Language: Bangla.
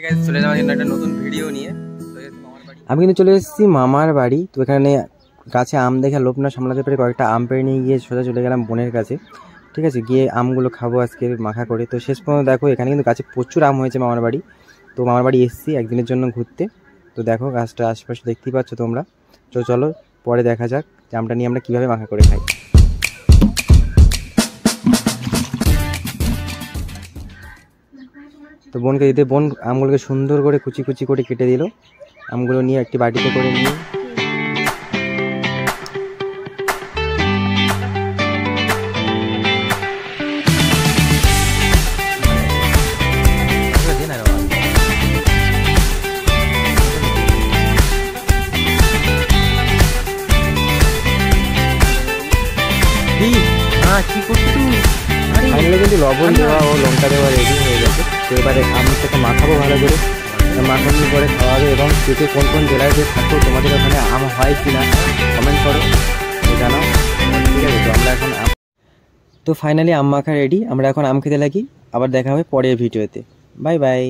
গাইস চলে যাওয়ার জন্য একটা নতুন ভিডিও নিয়ে আমি কিন্তু চলে এসেছি মামার বাড়ি। তো এখানে গাছে আম দেখে লোভ না সামলাতে পেরে কয়েকটা আম পেড়ে নিয়ে গিয়ে সোজা চলে গেলাম বোনের কাছে। ঠিক আছে, গিয়ে আমগুলো খাবো আজকে মাখা করে। তো শেষ পর্যন্ত দেখো এখানে কিন্তু গাছে প্রচুর আম হয়েছে মামার বাড়ি। তো মামার বাড়ি এসেছি একদিনের জন্য ঘুরতে। তো দেখো গাছটা আশপাশে দেখতেই পাচ্ছ তোমরা। তো চলো পরে দেখা যাক যে আমটা নিয়ে আমরা কীভাবে মাখা করে খাই। তো বোনকে দিতে বোন আমগুলোকে সুন্দর করে কুচি কুচি করে কেটে দিল। আমগুলো নিয়ে একটি বাটিতে করে নিয়ে কি করছিস তুমি? ফাইনালি কিন্তু লবণ দেওয়া ও লঙ্কা দেওয়া রেডি হয়ে গেছে। তো এবারে আমটাকে মাখাবো ভালো করে, মাখানোর পরে খাওয়াবে। এবং কে কোন কোন জেলায় যে থাকো তোমাদের ওখানে আম হয় কি না কমেন্ট করো, জানাও। ঠিক আছে, তো আমরা এখন তো ফাইনালি আম মাখা রেডি। আমরা এখন আম খেতে লাগি। আবার দেখা হবে পরের ভিডিওতে। Bye bye.